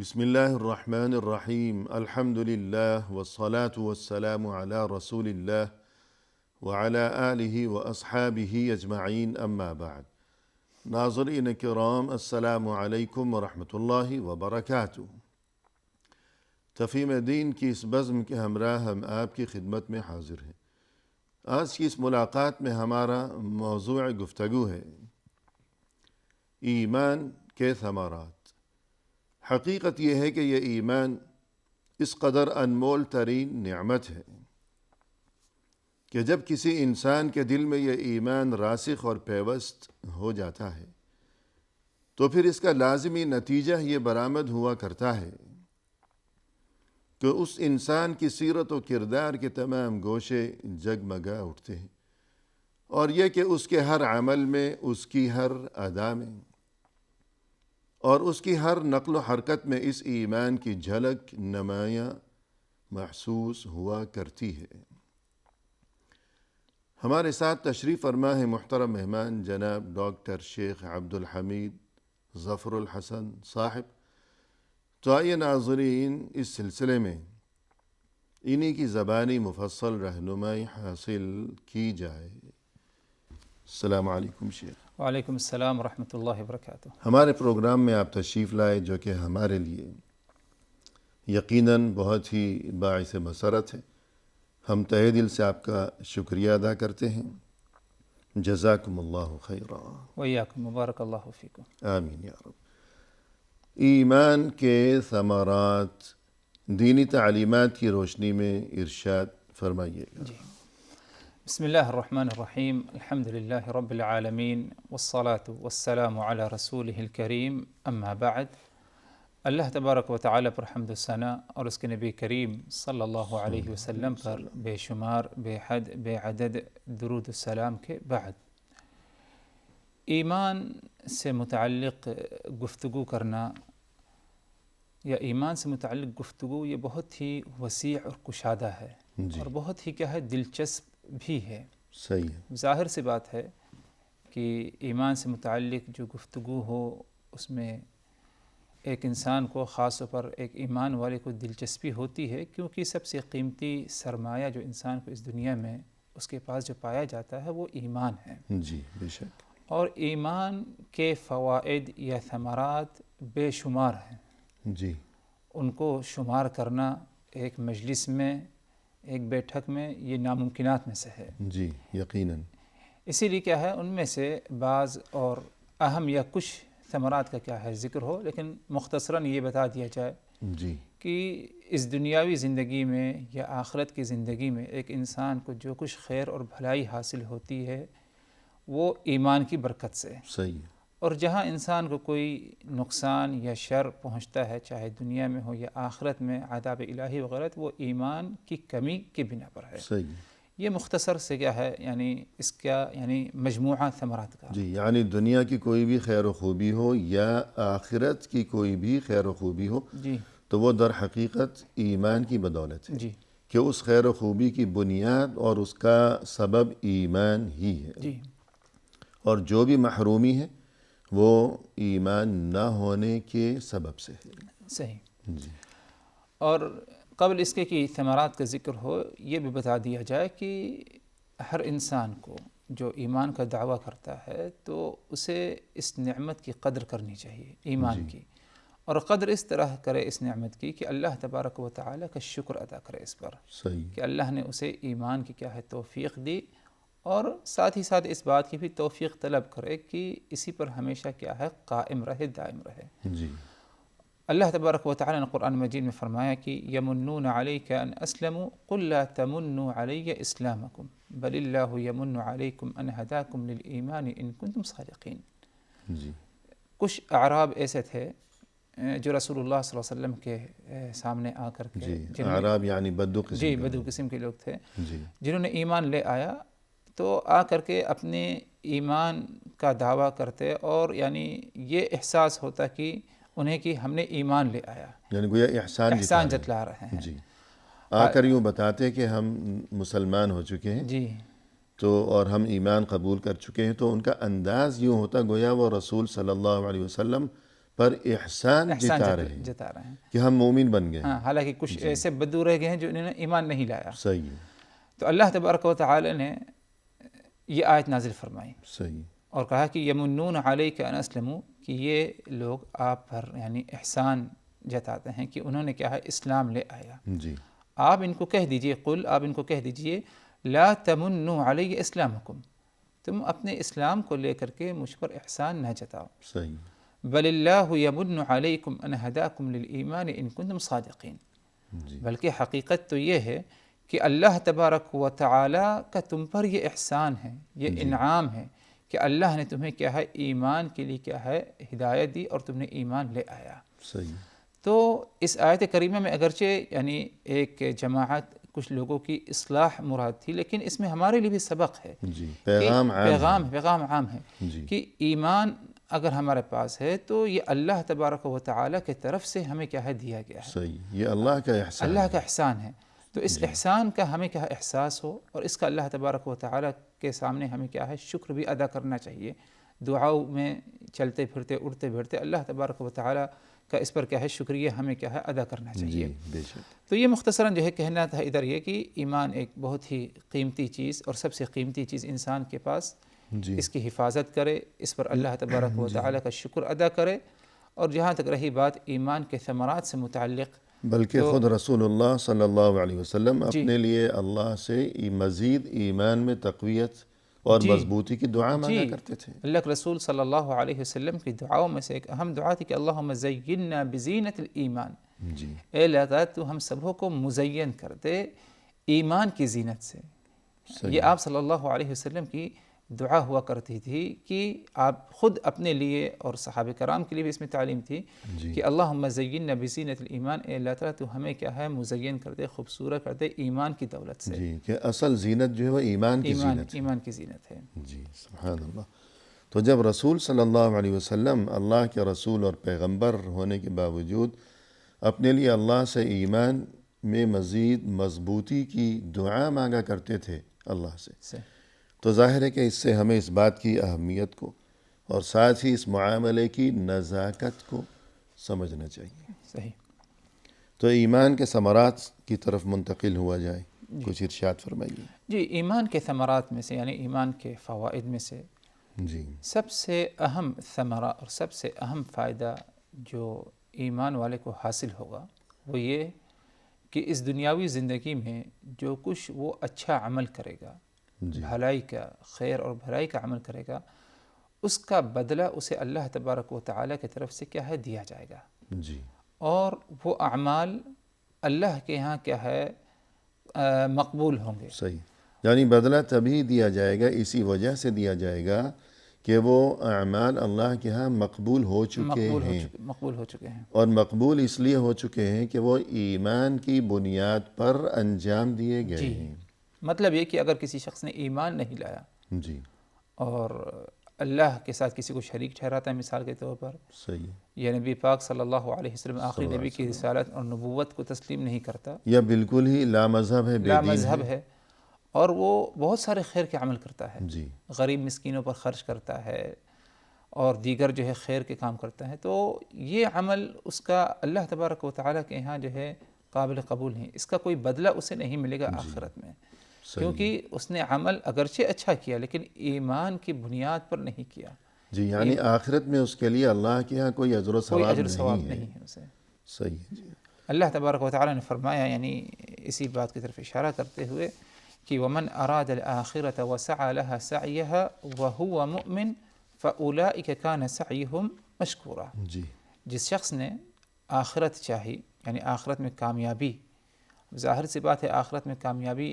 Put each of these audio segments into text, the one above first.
بسم اللہ الرحمن الرحیم الحمد للہ والصلاة والسلام علی رسول اللہ وعلی آلہ واصحابہ اجمعین اما بعد۔ ناظرین کرام، السلام علیکم ورحمۃ اللہ وبرکاتہ۔ تفہیم دین کی اس بزم کے ہمراہ ہم آپ کی خدمت میں حاضر ہیں۔ آج کی اس ملاقات میں ہمارا موضوع گفتگو ہے ایمان کے ثمرات۔ حقیقت یہ ہے کہ یہ ایمان اس قدر انمول ترین نعمت ہے کہ جب کسی انسان کے دل میں یہ ایمان راسخ اور پیوست ہو جاتا ہے تو پھر اس کا لازمی نتیجہ یہ برآمد ہوا کرتا ہے کہ اس انسان کی سیرت و کردار کے تمام گوشے جگمگا اٹھتے ہیں، اور یہ کہ اس کے ہر عمل میں، اس کی ہر ادا میں اور اس کی ہر نقل و حرکت میں اس ایمان کی جھلک نمایاں محسوس ہوا کرتی ہے۔ ہمارے ساتھ تشریف فرما ہے محترم مہمان جناب ڈاکٹر شیخ عبدالحمید ظفر الحسن صاحب۔ تو آئیے ناظرین، اس سلسلے میں انہی کی زبانی مفصل رہنمائی حاصل کی جائے۔ السلام علیکم شیخ۔ وعلیکم السلام ورحمۃ اللہ وبرکاتہ۔ ہمارے پروگرام میں آپ تشریف لائے، جو کہ ہمارے لیے یقیناً بہت ہی باعث مسرت ہے۔ ہم تہہ دل سے آپ کا شکریہ ادا کرتے ہیں۔ جزاکم اللہ خیرا۔ وإیاکم، مبارک اللہ فیکم۔ آمین یا رب۔ ایمان کے ثمرات دینی تعلیمات کی روشنی میں ارشاد فرمائیے گا۔ جی، بسم اللہ الرحمن الرحیم، الحمد للہ رب العالمین، والصلاة والسلام علی رسولہ الکریم، اما بعد۔ اللہ تبارک و تعالی پر حمد و ثنا اور اس کے نبی کریم صلی اللہ علیہ وسلم پر بے شمار، بے حد، بے عدد درود السلام کے بعد، ایمان سے متعلق گفتگو کرنا یا ایمان سے متعلق گفتگو یہ بہت ہی وسیع اور کشادہ ہے، اور بہت ہی کیا ہے، دلچسپ بھی ہے۔ صحیح ہے۔ ظاہر سی بات ہے کہ ایمان سے متعلق جو گفتگو ہو اس میں ایک انسان کو، خاص طور پر ایک ایمان والے کو دلچسپی ہوتی ہے، کیونکہ سب سے قیمتی سرمایہ جو انسان کو اس دنیا میں اس کے پاس جو پایا جاتا ہے وہ ایمان ہے۔ جی بے شک۔ اور ایمان کے فوائد یا ثمرات بے شمار ہیں۔ جی، ان کو شمار کرنا ایک مجلس میں، ایک بیٹھک میں، یہ ناممکنات میں سے ہے۔ جی یقیناً۔ اسی لیے کیا ہے، ان میں سے بعض اور اہم یا کچھ ثمرات کا کیا ہے ذکر ہو، لیکن مختصراً یہ بتا دیا جائے جی کہ اس دنیاوی زندگی میں یا آخرت کی زندگی میں ایک انسان کو جو کچھ خیر اور بھلائی حاصل ہوتی ہے وہ ایمان کی برکت سے۔ صحیح ہے۔ اور جہاں انسان کو کوئی نقصان یا شر پہنچتا ہے، چاہے دنیا میں ہو یا آخرت میں، عذاب الہی وغیرہ، تو وہ ایمان کی کمی کے بنا پر ہے۔ صحیح ہے۔ یہ مختصر سے کیا ہے، یعنی اس کا یعنی مجموعہ ثمرات کا۔ جی، یعنی دنیا کی کوئی بھی خیر و خوبی ہو یا آخرت کی کوئی بھی خیر و خوبی ہو، جی تو وہ در حقیقت ایمان کی بدولت ہے۔ جی کہ اس خیر و خوبی کی بنیاد اور اس کا سبب ایمان ہی ہے۔ جی اور جو بھی محرومی ہے وہ ایمان نہ ہونے کے سبب سے ہے۔ صحیح۔ جی اور قبل اس کے کہ ثمرات کا ذکر ہو، یہ بھی بتا دیا جائے کہ ہر انسان کو جو ایمان کا دعویٰ کرتا ہے تو اسے اس نعمت کی قدر کرنی چاہیے، ایمان کی، اور قدر اس طرح کرے اس نعمت کی کہ اللہ تبارک و تعالی کا شکر ادا کرے اس پر، صحیح۔ کہ اللہ نے اسے ایمان کی کیا ہے توفیق دی، اور ساتھ ہی ساتھ اس بات کی بھی توفیق طلب کرے کہ اسی پر ہمیشہ کیا ہے قائم رہے، دائم رہے۔ جی اللہ تبارک و تعالی نے قرآن مجید میں فرمایا کہ یمنون علیک ان اسلموا قل لا تمنوا علی اسلامکم بل اللہ یمن علیکم ان ہداکم للایمان ان کنتم صادقین۔ جی کچھ اعراب ایسے تھے جو رسول اللہ صلی اللہ علیہ وسلم کے سامنے آ کر کے، جی، اعراب یعنی بدو قسم جی کے بدو لوگ۔ قسم کے لوگ تھے، جی جنہوں نے ایمان لے آیا تو آ کر کے اپنے ایمان کا دعویٰ کرتے، اور یعنی یہ احساس ہوتا کہ انہیں کہ ہم نے ایمان لے آیا، یعنی گویا احسان جتلا رہے ہیں۔ جی، آ کر یوں بتاتے کہ ہم مسلمان ہو چکے ہیں جی تو اور ہم ایمان قبول کر چکے ہیں، تو ان کا انداز یوں ہوتا گویا وہ رسول صلی اللہ علیہ وسلم پر احسان جتا رہے ہیں جتا رہے ہیں کہ ہم مومن بن گئے. ہاں، حالانکہ کچھ ایسے بدو رہ گئے ہیں جو انہوں نے ایمان نہیں لایا. صحیح. تو اللہ تبارک و تعالی نے یہ آیت نازل فرمائی صحیح. اور کہا کہ یمنون علیک ان اسلموا، کہ یہ لوگ آپ پر یعنی احسان جتاتے ہیں کہ انہوں نے کیا ہے اسلام لے آیا. جی. آپ ان کو کہہ دیجئے، قل آپ ان کو کہہ دیجئے لا تمنوا علی اسلامکم، تم اپنے اسلام کو لے کر کے مجھ پر احسان نہ جتاؤ. صحیح. بل اللہ یمن علیکم ان ہداکم للایمان ان کنتم صادقین. جی. بلکہ حقیقت تو یہ ہے کہ اللہ تبارک و تعالی کا تم پر یہ احسان ہے، یہ انعام ہے کہ اللہ نے تمہیں کیا ہے ایمان کے لیے کیا ہے ہدایت دی اور تم نے ایمان لے آیا. صحیح. تو اس آیت کریمہ میں اگرچہ یعنی ایک جماعت کچھ لوگوں کی اصلاح مراد تھی، لیکن اس میں ہمارے لیے بھی سبق ہے. جی. پیغام عام ہے جی. کہ ایمان اگر ہمارے پاس ہے تو یہ اللہ تبارک و تعالیٰ کی طرف سے ہمیں کیا ہے دیا گیا ہے. صحیح. یہ اللہ کا احسان، اللہ کا احسان ہے. تو اس احسان کا ہمیں کیا احساس ہو اور اس کا اللہ تبارک و تعالیٰ کے سامنے ہمیں کیا ہے شکر بھی ادا کرنا چاہیے. دعاؤں میں چلتے پھرتے اٹھتے بیٹھتے اللہ تبارک و تعالیٰ کا اس پر کیا ہے شکریہ ہمیں کیا ہے ادا کرنا چاہیے. بے شک. تو یہ مختصراً جو ہے کہنا تھا ادھر یہ کہ ایمان ایک بہت ہی قیمتی چیز اور سب سے قیمتی چیز انسان کے پاس، اس کی حفاظت کرے، اس پر اللہ تبارک و تعالیٰ کا شکر ادا کرے. اور جہاں تک رہی بات ایمان کے ثمرات سے متعلق، بلکہ خود رسول اللہ صلی اللہ علیہ وسلم اپنے لیے اللہ سے مزید ایمان میں تقویت اور مضبوطی کی دعا مانگا کرتے تھے. اللہ کے رسول صلی اللہ علیہ وسلم کی دعاؤں میں سے ایک اہم دعا تھی کہ اللہم زیننا بزینت الایمان. جی. اے اللہ تعالیٰ تو ہم سبوں کو مزین کر دے ایمان کی زینت سے. یہ آپ صلی اللہ علیہ وسلم کی دعا ہوا کرتی تھی کہ آپ خود اپنے لیے اور صحابہ کرام کے لیے بھی اس میں تعلیم تھی کہ اللہم زیننا بزینت الایمان، اے اللہ تعالیٰ تو ہمیں کیا ہے مزین کر دے، خوبصورت کر دے ایمان کی دولت سے. جی. کہ اصل زینت جو ہے وہ ایمان کی زینت ہے. ایمان کی زینت ہے. جی. سبحان اللہ. تو جب رسول صلی اللہ علیہ وسلم اللہ کے رسول اور پیغمبر ہونے کے باوجود اپنے لیے اللہ سے ایمان میں مزید مضبوطی کی دعا مانگا کرتے تھے اللہ سے، تو ظاہر ہے کہ اس سے ہمیں اس بات کی اہمیت کو اور ساتھ ہی اس معاملے کی نزاکت کو سمجھنا چاہیے. صحیح. تو ایمان کے ثمرات کی طرف منتقل ہوا جائے. کچھ ارشاد فرمائیے. جی. ایمان کے ثمرات میں سے یعنی ایمان کے فوائد میں سے جی. سب سے اہم ثمرہ اور سب سے اہم فائدہ جو ایمان والے کو حاصل ہوگا وہ یہ کہ اس دنیاوی زندگی میں جو کچھ وہ اچھا عمل کرے گا، بھلائی کا، خیر اور بھلائی کا عمل کرے گا، اس کا بدلہ اسے اللہ تبارک و تعالیٰ کی طرف سے کیا ہے دیا جائے گا. جی. اور وہ اعمال اللہ کے ہاں کیا ہے مقبول ہوں گے. صحیح. یعنی بدلہ تبھی دیا جائے گا، اسی وجہ سے دیا جائے گا کہ وہ اعمال اللہ کے ہاں مقبول ہو چکے ہیں. اور مقبول اس لیے ہو چکے ہیں کہ وہ ایمان کی بنیاد پر انجام دیے گئے ہیں. مطلب یہ کہ اگر کسی شخص نے ایمان نہیں لایا جی اور اللہ کے ساتھ کسی کو شریک ٹھہراتا ہے مثال کے طور پر، صحیح، یا نبی پاک صلی اللہ علیہ وسلم آخری نبی کی رسالت اور نبوت کو تسلیم نہیں کرتا، یا بالکل ہی لامذہب ہے، بے دین ہے، اور وہ بہت سارے خیر کے عمل کرتا ہے، جی، غریب مسکینوں پر خرچ کرتا ہے اور دیگر جو ہے خیر کے کام کرتا ہے، تو یہ عمل اس کا اللہ تبارک و تعالیٰ کے یہاں جو ہے قابل قبول ہے. اس کا کوئی بدلہ اسے نہیں ملے گا آخرت میں، کیونکہ اس نے عمل اگرچہ اچھا کیا لیکن ایمان کی بنیاد پر نہیں کیا. جی، یعنی آخرت میں اس کے لیے اللہ کے ہاں کوئی اجر و ثواب نہیں ہے اسے. صحیح ہے جی. اللہ تبارک و تعالیٰ نے فرمایا، یعنی اسی بات کی طرف اشارہ کرتے ہوئے کہ وَمَنْ أَرَادَ الْآخِرَةَ وَسَعَى لَهَا سَعْيَهَا وَهُوَ مُؤْمِنٌ فَأُولَئِكَ كَانَ سَعْيُهُمْ مَشْكُورًا. جی، جس شخص نے آخرت چاہی، یعنی آخرت میں کامیابی، ظاہر سی بات ہے آخرت میں کامیابی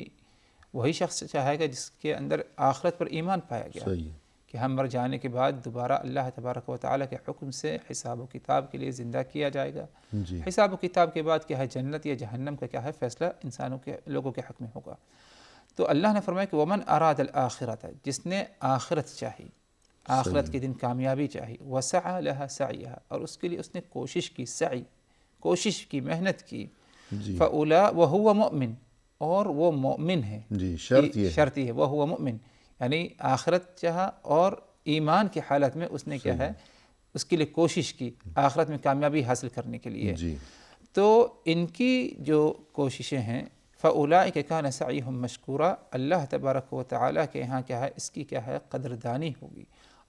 وہی شخص چاہے گا جس کے اندر آخرت پر ایمان پایا گیا، صحیح، کہ ہم مر جانے کے بعد دوبارہ اللہ تبارک و تعالیٰ کے حکم سے حساب و کتاب کے لیے زندہ کیا جائے گا. جی، حساب و کتاب کے بعد کیا ہے جنت یا جہنم کا کیا ہے فیصلہ انسانوں کے لوگوں کے حق میں ہوگا. تو اللہ نے فرمایا کہ وَمَنْ أَرَادَ الْآخِرَةَ، جس نے آخرت چاہی، آخرت کے دن کامیابی چاہی، وَسَعَى لَهَا سَعْيَهَا، اور اس کے لیے اس نے کوشش کی، سعی کوشش کی، محنت کی، وَهُوَ مُؤْمِن، اور وہ مومن ہے. جی، شرط یہ ہے وَهُوَ مُؤْمِن، یعنی آخرت چاہا اور ایمان کی حالت میں اس نے کیا ہے اس کے لیے کوشش کی آخرت میں کامیابی حاصل کرنے کے لیے، جی تو ان کی جو کوششیں ہیں فَأُولَٰئِكَ كَانَ سَعْيُهُمْ مَشْكُورًا، اللہ تبارک و تعالیٰ کے یہاں کیا ہے، اس کی کیا ہے قدردانی ہوگی،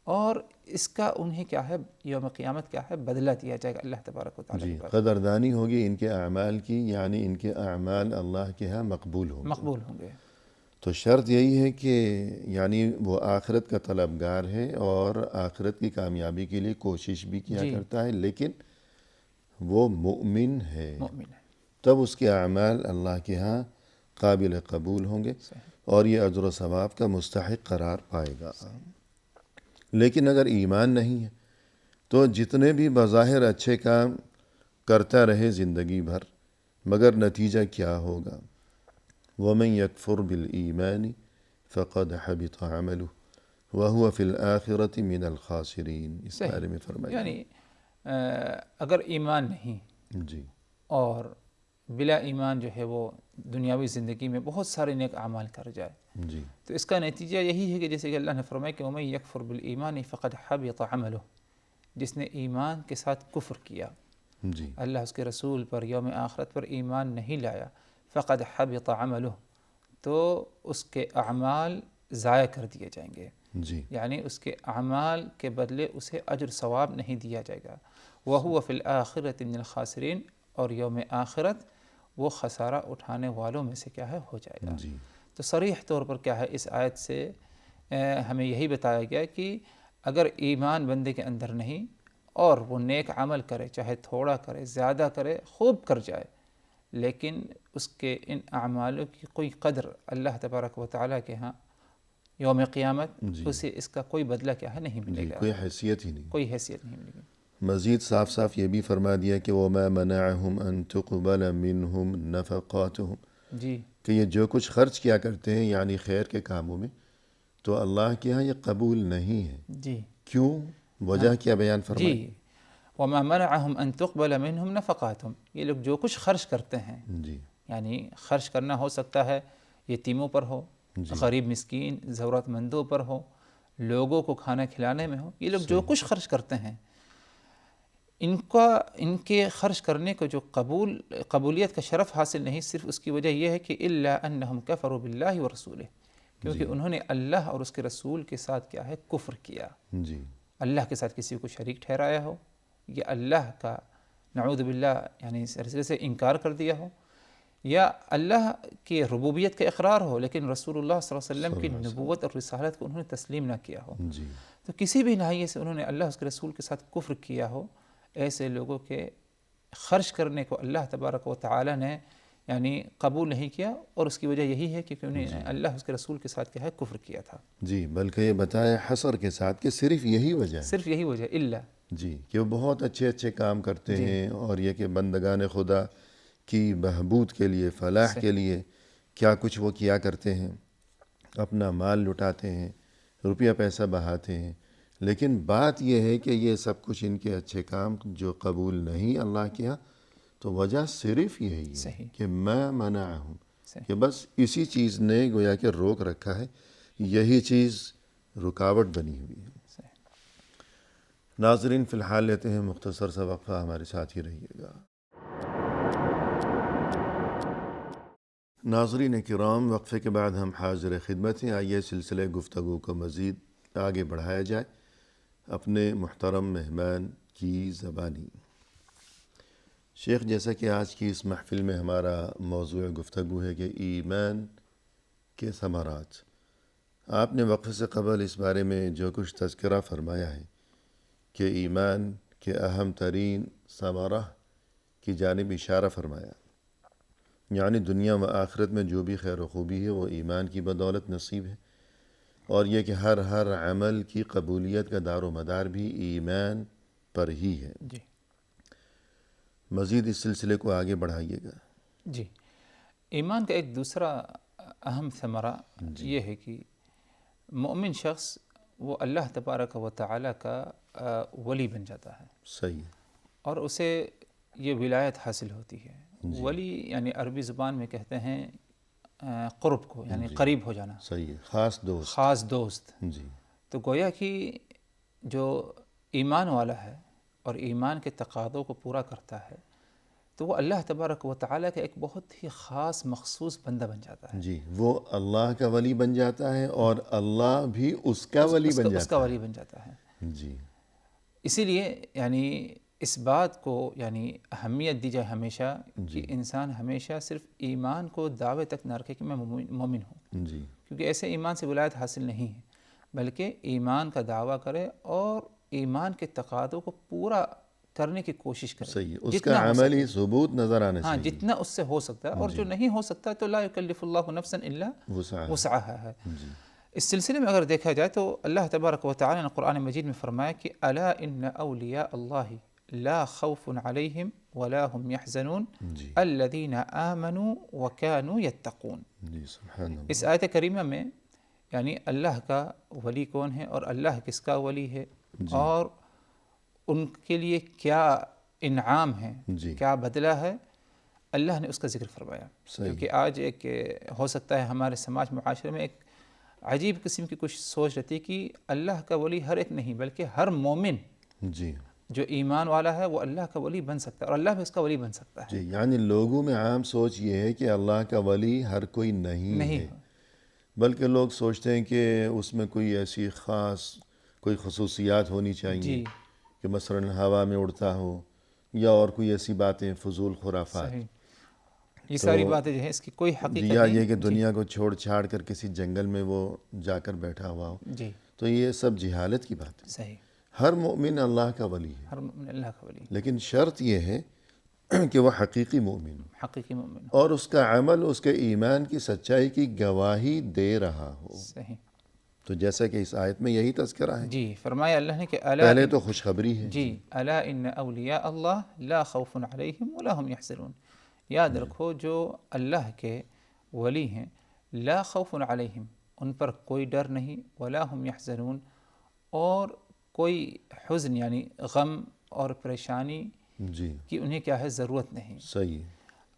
اور اس کا انہیں کیا ہے یوم قیامت کیا ہے بدلہ دیا جائے گا اللہ تبارک و تعالیٰ جی، کے پاس، قدردانی ہوگی ان کے اعمال کی، یعنی ان کے اعمال اللہ کے ہاں مقبول ہوں گے۔ مقبول ہوں گے۔ تو شرط یہی ہے کہ یعنی وہ آخرت کا طلبگار ہے اور آخرت کی کامیابی کے لیے کوشش بھی کیا جی، کرتا ہے، لیکن وہ مؤمن ہے، مؤمن ہے، تب اس کے اعمال اللہ کے ہاں قابل قبول ہوں گے صحیح، اور یہ اجر و ثواب کا مستحق قرار پائے گا۔ صحیح، لیکن اگر ایمان نہیں ہے تو جتنے بھی بظاہر اچھے کام کرتا رہے زندگی بھر، مگر نتیجہ کیا ہوگا؟ وَمَن يَكْفُرْ بِالْإِيمَانِ فَقَدْ حَبِطَ عَمَلُهُ وَهُوَ فِي الْآخِرَةِ مِنَ الْخَاسِرِينَ، اس بارے میں فرمائیے۔ یعنی اگر ایمان نہیں جی اور بلا ایمان جو ہے وہ دنیاوی زندگی میں بہت سارے نیک اعمال کر جائے، جی تو اس کا نتیجہ یہی ہے کہ جیسے کہ اللہ نے فرمایا کہ وَمَن يَكْفُرْ بِالْإِيمَانِ فَقَدْ حَبِطَ عَمَلُهُ، جس نے ایمان کے ساتھ کفر کیا، جی اللہ اس کے رسول پر یوم آخرت پر ایمان نہیں لایا، فقد حبط عملہ، تو اس کے اعمال ضائع کر دیے جائیں گے، جی یعنی اس کے اعمال کے بدلے اسے اجر ثواب نہیں دیا جائے گا، وَهُوَ فِي الْآخِرَةِ مِنَ الْخَاسِرِينَ، اور یوم آخرت وہ خسارہ اٹھانے والوں میں سے کیا ہے ہو جائے گا۔ جی تو صریح طور پر کیا ہے اس آیت سے ہمیں یہی بتایا گیا کہ اگر ایمان بندے کے اندر نہیں اور وہ نیک عمل کرے، چاہے تھوڑا کرے زیادہ کرے خوب کر جائے، لیکن اس کے ان اعمالوں کی کوئی قدر اللہ تبارک و تعالیٰ کے ہاں یوم قیامت جی اسے اس کا کوئی بدلہ کیا ہے نہیں ملے جی، گا، کوئی حیثیت ہی نہیں۔ کوئی حیثیت نہیں ملے گی۔ مزید صاف صاف یہ بھی فرما دیا کہ وَمَا مَنَعَهُمْ أَن تُقْبَلَ مِنْهُمْ نَفَقَاتُهُمْ، جی کہ یہ جو کچھ خرچ کیا کرتے ہیں یعنی خیر کے کاموں میں، تو اللہ کے ہاں یہ قبول نہیں ہے۔ جی کیوں؟ وجہ کیا بیان جی، فرمائیں؟ وَمَا مَنَعَهُمْ أَن تُقْبَلَ مِنْهُمْ نَفَقَاتُهُمْ، یہ لوگ جو کچھ خرچ کرتے ہیں، جی یعنی خرچ کرنا ہو سکتا ہے یتیموں پر ہو، جی غریب مسکین ضرورت مندوں پر ہو، لوگوں کو کھانا کھلانے میں ہو، یہ لوگ جو صحیح، کچھ خرچ کرتے ہیں ان کے خرچ کرنے کو جو قبولیت کا شرف حاصل نہیں، صرف اس کی وجہ یہ ہے کہ إِلَّا أَنَّهُمْ كَفَرُوا بِاللَّهِ وَرَسُولِهِ، کیونکہ انہوں نے اللہ اور اس کے رسول کے ساتھ کیا ہے کفر کیا، جی اللہ کے ساتھ کسی کو شریک ٹھہرایا ہو، یا اللہ کا نعوذ باللہ یعنی سلسلے سے انکار کر دیا ہو، یا اللہ کی ربوبیت کا اقرار ہو لیکن رسول اللہ صلی اللہ علیہ وسلم کی نبوت اور رسالت کو انہوں نے تسلیم نہ کیا ہو، جی تو کسی بھی ناحیے سے انہوں نے اللہ اس کے رسول کے ساتھ کفر کیا ہو، ایسے لوگوں کے خرچ کرنے کو اللہ تبارک و تعالی نے یعنی قبول نہیں کیا، اور اس کی وجہ یہی ہے کہ انہوں نے اللہ اس کے رسول کے ساتھ کیا ہے کفر کیا تھا، جی، بلکہ یہ بتایا حصر کے ساتھ کہ صرف یہی وجہ ہے، صرف یہی وجہ اللہ جی، کہ وہ بہت اچھے اچھے کام کرتے جی ہیں، اور یہ کہ بندگان خدا کی بہبود کے لیے، فلاح کے لیے کیا کچھ وہ کیا کرتے ہیں، اپنا مال لٹاتے ہیں، روپیہ پیسہ بہاتے ہیں، لیکن بات یہ ہے کہ یہ سب کچھ ان کے اچھے کام جو قبول نہیں اللہ کے ہاں، تو وجہ صرف یہی ہے صحیح کہ میں منع ہوں، صحیح کہ بس اسی چیز نے گویا کہ روک رکھا ہے، یہی چیز رکاوٹ بنی ہوئی ہے۔ صحیح۔ ناظرین فی الحال لیتے ہیں مختصر سا وقفہ، ہمارے ساتھ ہی رہیے گا۔ ناظرین کرام، وقفے کے بعد ہم حاضر خدمت ہیں، آئیے سلسلہ گفتگو کو مزید آگے بڑھایا جائے اپنے محترم مہمان کی زبانی۔ شیخ، جیسا کہ آج کی اس محفل میں ہمارا موضوع گفتگو ہے کہ ایمان کے ثمرات، آپ نے وقفے سے قبل اس بارے میں جو کچھ تذکرہ فرمایا ہے کہ ایمان کے اہم ترین ثمرہ کی جانب اشارہ فرمایا، یعنی دنیا و آخرت میں جو بھی خیر و خوبی ہے وہ ایمان کی بدولت نصیب ہے، اور یہ کہ ہر عمل کی قبولیت کا دار و مدار بھی ایمان پر ہی ہے۔ جی مزید اس سلسلے کو آگے بڑھائیے گا۔ جی، ایمان کا ایک دوسرا اہم ثمرہ یہ ہے کہ مومن شخص وہ اللہ تبارک و تعالی کا ولی بن جاتا ہے، صحیح، اور اسے یہ ولایت حاصل ہوتی ہے۔ ولی یعنی عربی زبان میں کہتے ہیں قرب کو، یعنی قریب ہو جانا، صحیح، خاص دوست، خاص دوست۔ جی تو گویا کہ جو ایمان والا ہے اور ایمان کے تقاضوں کو پورا کرتا ہے تو وہ اللہ تبارک و تعالیٰ کا ایک بہت ہی خاص مخصوص بندہ بن جاتا ہے. جی، وہ اللہ کا ولی بن جاتا ہے اور اللہ بھی اس کا ولی بن اس کا جاتا ولی بن جاتا ہے. ہے. جی اسی لیے یعنی اس بات کو یعنی اہمیت دی جائے ہمیشہ کہ انسان ہمیشہ صرف ایمان کو دعوے تک نہ رکھے کہ میں مومن ہوں، جی کیونکہ ایسے ایمان سے ولایت حاصل نہیں ہے، بلکہ ایمان کا دعویٰ کرے اور ایمان کے تقاضوں کو پورا کرنے کی کوشش کرے. صحیح ہے، اس جتنا کا ہو عملی سکے. ثبوت نظر آنا ہاں، چاہیے. جتنا اس سے ہو سکتا ہے، اور جو نہیں ہو سکتا تو لا یکلف اللہ نفسا الا وسعها. وسعها ہے. جی اس سلسلے میں اگر دیکھا جائے تو اللہ تبارک و تعالی نے قرآن مجید میں فرمایا کہ الا ان اولیاء اللہ لا خوف علیہم ولا هم يحزنون جی الذین آمنوا وكانوا يتقون. جی سبحان اللہ. اس آیت کریمہ میں یعنی اللہ کا ولی کون ہے اور اللہ کس کا ولی ہے اور ان کے لیے کیا انعام ہے، جی کیا بدلہ ہے، اللہ نے اس کا ذکر فرمایا. کیونکہ آج ایک ہو سکتا ہے ہمارے سماج معاشرے میں ایک عجیب قسم کی کچھ سوچ رہتی کہ اللہ کا ولی ہر ایک نہیں بلکہ ہر مومن جی جو ایمان والا ہے وہ اللہ کا ولی بن سکتا ہے اور اللہ بھی اس کا ولی بن سکتا ہے. جی یعنی لوگوں میں عام سوچ یہ ہے کہ اللہ کا ولی ہر کوئی نہیں ہے، بلکہ لوگ سوچتے ہیں کہ اس میں کوئی ایسی خاص کوئی خصوصیات ہونی چاہیے کہ مثلا ہوا میں اڑتا ہو یا اور کوئی ایسی باتیں فضول خرافات. صحیح. یہ ساری باتیں جو ہیں اس کی کوئی حقیقت یا نہیں. یہ کہ دنیا کو چھوڑ چھاڑ کر کسی جنگل میں وہ جا کر بیٹھا ہوا ہو، جی تو یہ سب جہالت کی بات ہے. صحیح. ہر مومن اللہ کا ولی ہے، ہر مومن اللہ کا ولی، لیکن شرط یہ ہے کہ وہ حقیقی مومن ہو حقیقی مومن. اور اس کا عمل اس کے ایمان کی سچائی کی گواہی دے رہا ہو. صحیح. تو جیسا کہ اس آیت میں یہی تذکرہ ہے. جی فرمایا اللہ نے کہ الا پہلے تو خوشخبری ہے. جی الا ان اولیاء اللہ لا خوف علیہم ولا هم يحزنون. یاد رکھو جو اللہ کے ولی ہیں لا خوف علیہم، ان پر کوئی ڈر نہیں، ولا هم يحزنون، اور کوئی حزن یعنی غم اور پریشانی جی کی انہیں کیا ہے ضرورت نہیں. صحیح.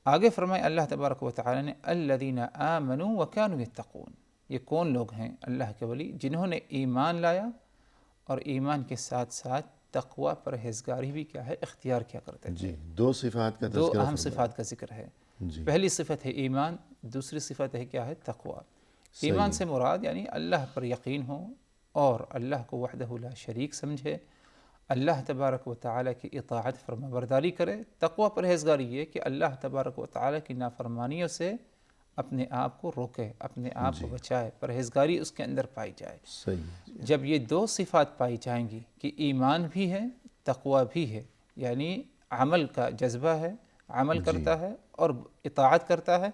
آگے فرمائے اللہ تبارک و تعالی نے الذین آمنوا وکانوا یتقون. یہ کون لوگ ہیں اللہ کے ولی؟ جنہوں نے ایمان لایا اور ایمان کے ساتھ ساتھ تقوی پرہیزگاری بھی کیا ہے اختیار کیا کرتے تھے. جی دو صفات کا دو تذکرہ اہم صفات کا ذکر ہے. جی پہلی صفت ہے ایمان، دوسری صفت ہے کیا ہے تقوی. ایمان سے مراد یعنی اللہ پر یقین ہو اور اللہ کو وحدہ لا شریک سمجھے، اللہ تبارک و تعالیٰ کی اطاعت فرما برداری کرے. تقوی پرہیزگاری یہ کہ اللہ تبارک و تعالیٰ کی نافرمانیوں سے اپنے آپ کو روکے، اپنے آپ کو بچائے، پرہیزگاری اس کے اندر پائی جائے. صحیح. جب یہ دو صفات پائی جائیں گی کہ ایمان بھی ہے تقوی بھی ہے، یعنی عمل کا جذبہ ہے، عمل کرتا ہے اور اطاعت کرتا ہے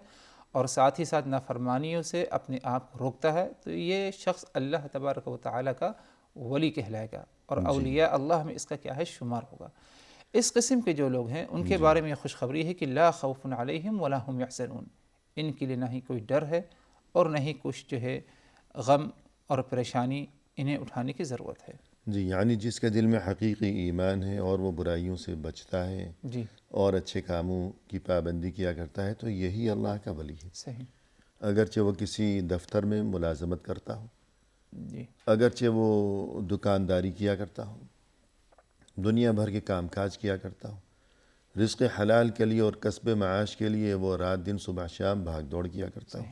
اور ساتھ ہی ساتھ نافرمانیوں سے اپنے آپ کو روکتا ہے، تو یہ شخص اللہ تبارک و تعالیٰ کا ولی کہلائے گا اور اولیاء اللہ میں اس کا کیا ہے شمار ہوگا. اس قسم کے جو لوگ ہیں ان کے بارے میں یہ خوشخبری ہے کہ لا خوف علیہم ولا هم يحزنون. ان کے لیے نہ ہی کوئی ڈر ہے اور نہ ہی کچھ جو ہے غم اور پریشانی انہیں اٹھانے کی ضرورت ہے. جی یعنی جس کے دل میں حقیقی ایمان ہے اور وہ برائیوں سے بچتا ہے جی اور اچھے کاموں کی پابندی کیا کرتا ہے تو یہی اللہ کا ولی ہے. صحیح. اگرچہ وہ کسی دفتر میں ملازمت کرتا ہو، جی اگرچہ وہ دکانداری کیا کرتا ہو، دنیا بھر کے کام کاج کیا کرتا ہو، رزق حلال کے لیے اور کسب معاش کے لیے وہ رات دن صبح شام بھاگ دوڑ کیا کرتا ہو،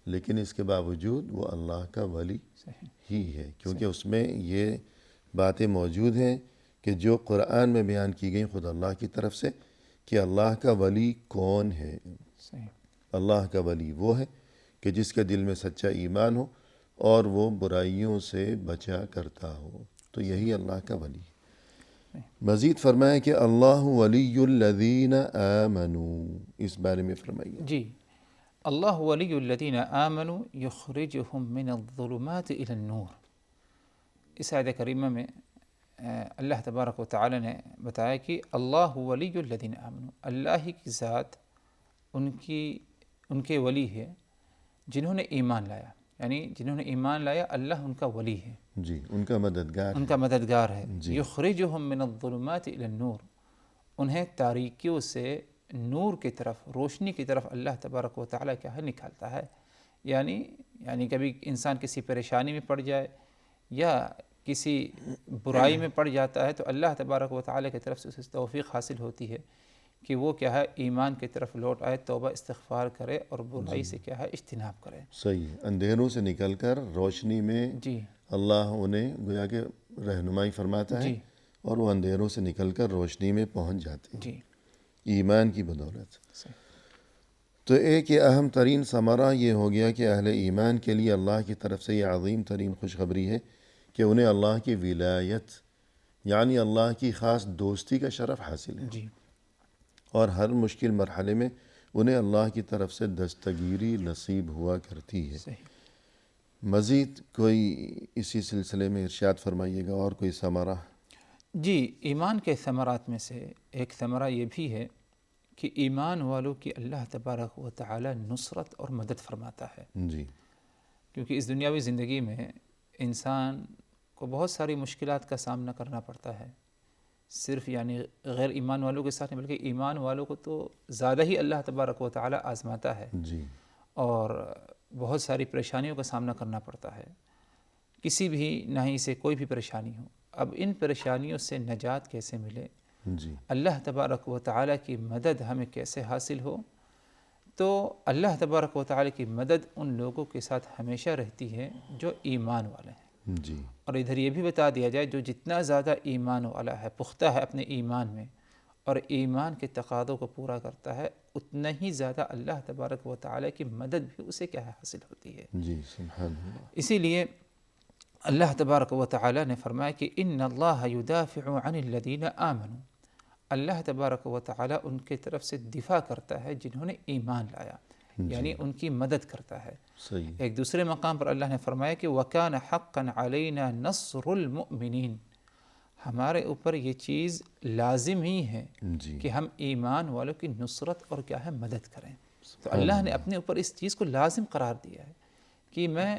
لیکن اس کے باوجود وہ اللہ کا ولی ہی ہے، کیونکہ اس میں یہ باتیں موجود ہیں کہ جو قرآن میں بیان کی گئی خود اللہ کی طرف سے کہ اللہ کا ولی کون ہے. صحیح. اللہ کا ولی وہ ہے کہ جس کے دل میں سچا ایمان ہو اور وہ برائیوں سے بچا کرتا ہو، تو یہی اللہ کا ولی ہے. مزید فرمائے کہ اللہ ولی الذین آمنوا، اس بارے میں فرمائیے. جی اللہ ولی الذین آمنوا یخرجہم من الظلمات الی النور. اس آیت کریمہ میں اللہ تبارک و تعالی نے بتایا کہ اللہ ولی الذین آمنوا، اللہ ہی کی ذات ان کے ولی ہے جنہوں نے ایمان لایا، یعنی جنہوں نے ایمان لایا اللہ ان کا ولی ہے. جی ان کا مددگار ان کا مددگار ہے. یخرجہم من الظلمات الی النور، انہیں تاریکیوں سے نور کی طرف، روشنی کی طرف اللہ تبارک و تعالیٰ کیا ہے نکالتا ہے. یعنی کبھی انسان کسی پریشانی میں پڑ جائے یا کسی برائی میں پڑ جاتا ہے تو اللہ تبارک و تعالیٰ کی طرف سے اسے توفیق حاصل ہوتی ہے کہ وہ کیا ہے ایمان کی طرف لوٹ آئے، توبہ استغفار کرے اور برائی سے کیا ہے اجتناب کرے۔ صحیح ہے، اندھیروں سے نکل کر روشنی میں جی اللہ انہیں گویا کہ رہنمائی فرماتا ہے، جی اور وہ اندھیروں سے نکل کر روشنی میں پہنچ جاتے ہیں جی ایمان کی بدولت۔ صحیح۔ تو ایک یہ اہم ترین ثمرہ یہ ہو گیا کہ اہل ایمان کے لیے اللہ کی طرف سے یہ عظیم ترین خوشخبری ہے کہ انہیں اللہ کی ولایت یعنی اللہ کی خاص دوستی کا شرف حاصل ہے، جی اور ہر مشکل مرحلے میں انہیں اللہ کی طرف سے دستگیری نصیب ہوا کرتی ہے۔ صحیح۔ مزید کوئی اسی سلسلے میں ارشاد فرمائیے گا، اور کوئی ثمرہ؟ جی، ایمان کے ثمرات میں سے ایک ثمرہ یہ بھی ہے کہ ایمان والوں کی اللہ تبارک و تعالی نصرت اور مدد فرماتا ہے، جی کیونکہ اس دنیاوی زندگی میں انسان کو بہت ساری مشکلات کا سامنا کرنا پڑتا ہے، صرف یعنی غیر ایمان والوں کے ساتھ نہیں بلکہ ایمان والوں کو تو زیادہ ہی اللہ تبارک و تعالی آزماتا ہے جی اور بہت ساری پریشانیوں کا سامنا کرنا پڑتا ہے، کسی بھی ناحیے سے کوئی بھی پریشانی ہو۔ اب ان پریشانیوں سے نجات کیسے ملے، جی اللہ تبارک و تعالی کی مدد ہمیں کیسے حاصل ہو، تو اللہ تبارک و تعالی کی مدد ان لوگوں کے ساتھ ہمیشہ رہتی ہے جو ایمان والے ہیں۔ جی اور ادھر یہ بھی بتا دیا جائے جو جتنا زیادہ ایمان والا ہے، پختہ ہے اپنے ایمان میں اور ایمان کے تقاضوں کو پورا کرتا ہے، اتنا ہی زیادہ اللہ تبارک و تعالی کی مدد بھی اسے کیا ہے حاصل ہوتی ہے۔ جی سبحان اللہ۔ اسی لیے اللہ تبارک و تعالی نے فرمایا کہ ان اللہ یدافع عن الذین آمنوا، اللہ تبارک و تعالی ان کے طرف سے دفاع کرتا ہے جنہوں نے ایمان لایا، یعنی ان کی مدد کرتا ہے۔ صحیح۔ ایک دوسرے مقام پر اللہ نے فرمایا کہ وَكَانَ حَقًّا عَلَيْنَا نَصْرُ الْمُؤْمِنِينَ، ہمارے اوپر یہ چیز لازم ہی ہے جی کہ ہم ایمان والوں کی نصرت اور کیا ہے مدد کریں۔ تو اللہ نے اپنے اوپر اس چیز کو لازم قرار دیا ہے کہ میں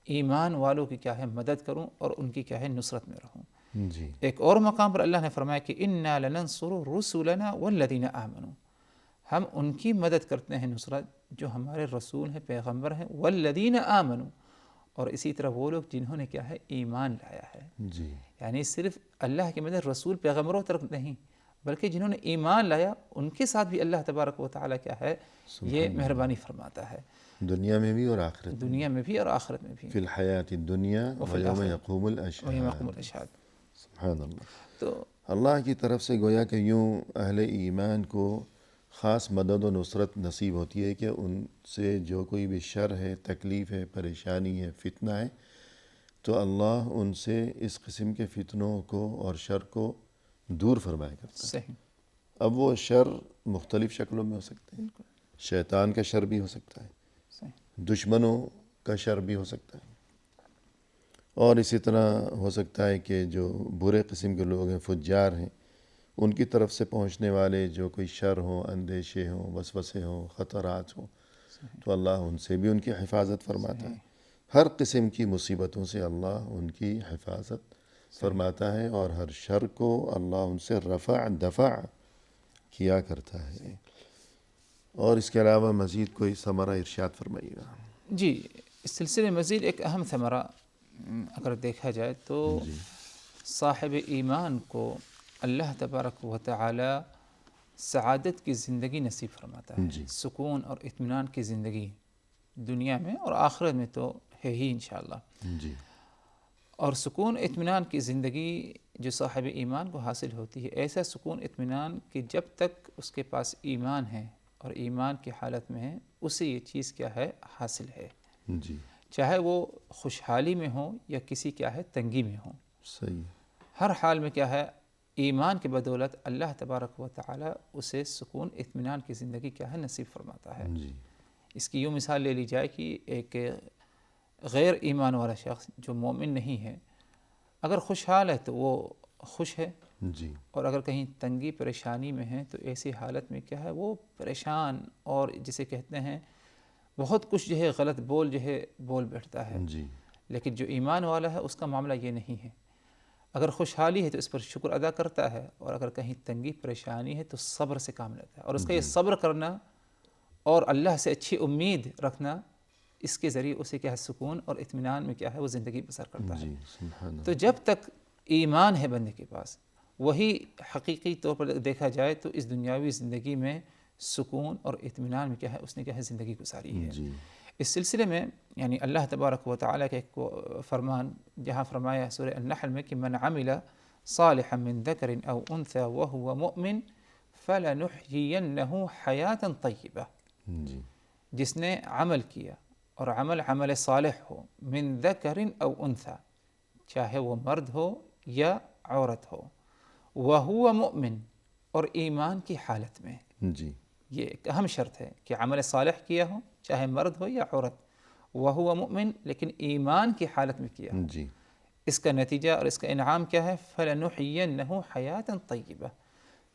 ایمان والوں کی کیا ہے مدد کروں اور ان کی کیا ہے نصرت میں رہوں۔ جی ایک اور مقام پر اللہ نے فرمایا کہ اِنَّا لَنَنصُرُ رُسُلَنَا وَالَّذِينَ آمَنُوا، ہم ان کی مدد کرتے ہیں نصرت جو ہمارے رسول ہیں، پیغمبر ہیں، والذین آمنوا، اور اسی طرح وہ لوگ جنہوں نے کیا ہے ایمان لایا ہے۔ جی یعنی صرف اللہ کی مدد رسول پیغمبروں طرف نہیں بلکہ جنہوں نے ایمان لایا ان کے ساتھ بھی اللہ تبارک و تعالیٰ کیا ہے یہ مہربانی فرماتا ہے، دنیا میں بھی اور آخرت میں، دنیا میں بھی اور آخرت میں بھی، فی الحیات الدنیا وفی ویوم الآخرہ یقوم وہی الاشہاد۔ مقام الاشہاد۔ سبحان اللہ۔ تو اللہ کی طرف سے گویا کہ یوں اہل ایمان کو خاص مدد و نصرت نصیب ہوتی ہے کہ ان سے جو کوئی بھی شر ہے، تکلیف ہے، پریشانی ہے، فتنہ ہے، تو اللہ ان سے اس قسم کے فتنوں کو اور شر کو دور فرمایا کرتا ہے۔ صحیح، اب وہ شر مختلف شکلوں میں ہو سکتے ہیں، شیطان کا شر بھی ہو سکتا ہے، صحیح، دشمنوں کا شر بھی ہو سکتا ہے، اور اسی طرح ہو سکتا ہے کہ جو برے قسم کے لوگ ہیں، فجار ہیں، ان کی طرف سے پہنچنے والے جو کوئی شر ہوں، اندیشے ہوں، وسوسے ہوں، خطرات ہوں، تو اللہ ان سے بھی ان کی حفاظت فرماتا ہے۔ ہر قسم کی مصیبتوں سے اللہ ان کی حفاظت فرماتا ہے، اور ہر شر کو اللہ ان سے دفع کیا کرتا ہے۔ اور اس کے علاوہ مزید کوئی ثمرہ ارشاد فرمائیے گا۔ جی، اس سلسلے میں مزید ایک اہم ثمرہ اگر دیکھا جائے تو صاحب ایمان کو اللہ تبارک و تعالی سعادت کی زندگی نصیب فرماتا ہے، جی سکون اور اطمینان کی زندگی دنیا میں اور آخرت میں تو ہے ہی انشاءاللہ۔ جی اور سکون اطمینان کی زندگی جو صاحب ایمان کو حاصل ہوتی ہے، ایسا سکون اطمینان کہ جب تک اس کے پاس ایمان ہے اور ایمان کی حالت میں ہے اسے یہ چیز کیا ہے حاصل ہے، جی چاہے وہ خوشحالی میں ہو یا کسی کیا ہے تنگی میں ہو، صحیح۔ ہر حال میں کیا ہے ایمان کی بدولت اللہ تبارک و تعالی اسے سکون اطمینان کی زندگی کیا ہے نصیب فرماتا ہے۔ جی اس کی یوں مثال لے لی جائے کہ ایک غیر ایمان والا شخص جو مومن نہیں ہے اگر خوشحال ہے تو وہ خوش ہے، جی اور اگر کہیں تنگی پریشانی میں ہے تو ایسی حالت میں کیا ہے وہ پریشان، اور جسے کہتے ہیں بہت کچھ جو ہے غلط بول جو ہے بول بیٹھتا ہے۔ جی لیکن جو ایمان والا ہے اس کا معاملہ یہ نہیں ہے، اگر خوشحالی ہے تو اس پر شکر ادا کرتا ہے، اور اگر کہیں تنگی پریشانی ہے تو صبر سے کام لیتا ہے، اور اس کا یہ صبر کرنا اور اللہ سے اچھی امید رکھنا اس کے ذریعے اسے کیا ہے سکون اور اطمینان میں کیا ہے وہ زندگی بسر کرتا ہے۔ جی سبحان تو اللہ۔ جب تک ایمان ہے بندے کے پاس، وہی حقیقی طور پر دیکھا جائے تو اس دنیاوی زندگی میں سکون اور اطمینان میں کیا ہے اس نے کیا ہے زندگی گزاری ہے۔ جی اس سلسلے میں یعنی اللہ تبارک و تعالیٰ کا ایک فرمان جہاں فرمایا سورہ النحل میں کہ من عمل صالحا من ذکر او انثى وهو مؤمن فلنحيينه حیاتا طیبہ، جی جس نے عمل کیا اور عمل صالح ہو، من ذکر او انثى، چاہے وہ مرد ہو یا عورت ہو، وهو مؤمن، اور ایمان کی حالت میں، جی یہ ایک اہم شرط ہے کہ عمل صالح کیا ہو چاہے مرد ہو یا عورت، وہو مؤمن، لیکن ایمان کی حالت میں کیا ہو، جی اس کا نتیجہ اور اس کا انعام کیا ہے؟ فَلَنُحْيِيَنَّهُ حَيَاةً طَيِّبَةً،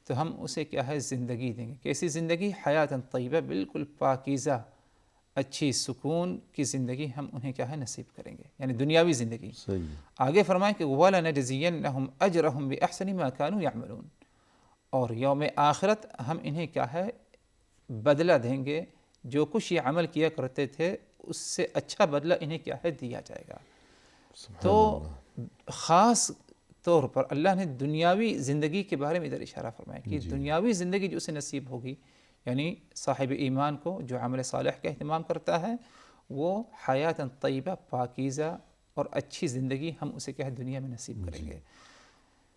تو ہم اسے کیا ہے زندگی دیں گے۔ کیسی زندگی؟ حیاتاً طیبہ، بالکل پاکیزہ اچھی سکون کی زندگی ہم انہیں کیا ہے نصیب کریں گے، یعنی دنیاوی زندگی۔ صحیح ہے۔ آگے فرمائیں کہ وَلَنَجْزِيَنَّهُمْ أَجْرَهُمْ بِأَحْسَنِ مَا كَانُوا يَعْمَلُونَ، اور یوم آخرت ہم انہیں کیا ہے بدلہ دیں گے، جو کچھ یہ عمل کیا کرتے تھے اس سے اچھا بدلہ انہیں کیا ہے دیا جائے گا۔ تو سبحان اللہ۔ خاص طور پر اللہ نے دنیاوی زندگی کے بارے میں ادھر اشارہ فرمایا کہ جی دنیاوی زندگی جو اسے نصیب ہوگی، یعنی صاحب ایمان کو جو عمل صالح کا اہتمام کرتا ہے، وہ حیات طیبہ، پاکیزہ اور اچھی زندگی ہم اسے کیا ہے دنیا میں نصیب کریں گے،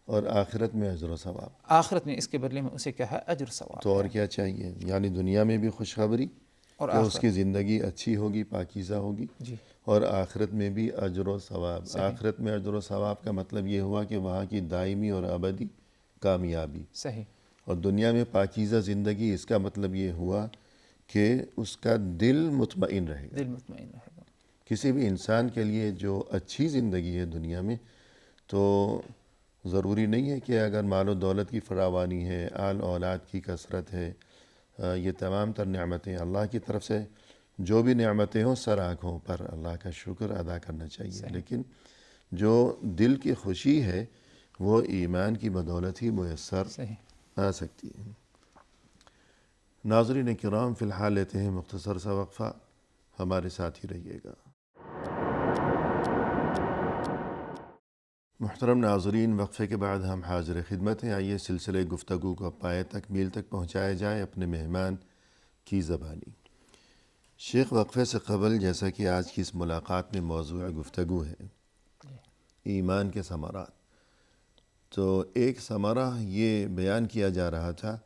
اور آخرت میں اجر و ثواب۔ آخرت میں اس کے بدلے میں اسے کیا ہے اجر و ثواب تو اور ہے، کیا چاہیے؟ یعنی دنیا میں بھی خوشخبری اور کہ اس آخرت کی زندگی اچھی ہوگی، پاکیزہ ہوگی، جی اور آخرت میں بھی اجر و ثواب۔ صحیح۔ آخرت میں اجر و ثواب کا مطلب یہ ہوا کہ وہاں کی دائمی اور ابدی کامیابی، صحیح، اور دنیا میں پاکیزہ زندگی، اس کا مطلب یہ ہوا کہ اس کا دل مطمئن رہے گا۔ دل مطمئن رہے گا، کسی بھی انسان کے لیے جو اچھی زندگی ہے دنیا میں، تو ضروری نہیں ہے کہ اگر مال و دولت کی فراوانی ہے، آل اولاد کی کثرت ہے، یہ تمام تر نعمتیں اللہ کی طرف سے جو بھی نعمتیں ہوں سر آنکھوں پر اللہ کا شکر ادا کرنا چاہیے، لیکن جو دل کی خوشی ہے وہ ایمان کی بدولت ہی میسر صحیح۔ آ سکتی ہے۔ ناظرین کرام، فی الحال لیتے ہیں مختصر سا وقفہ، ہمارے ساتھ ہی رہیے گا۔ محترم ناظرین، وقفے کے بعد ہم حاضر خدمت ہیں۔ آئیے سلسلے گفتگو کو پائے تکمیل تک پہنچایا جائے اپنے مہمان کی زبانی۔ شیخ، وقفے سے قبل جیسا کہ آج کی اس ملاقات میں موضوع گفتگو ہے ایمان کے ثمرات، تو ایک ثمرہ یہ بیان کیا جا رہا تھا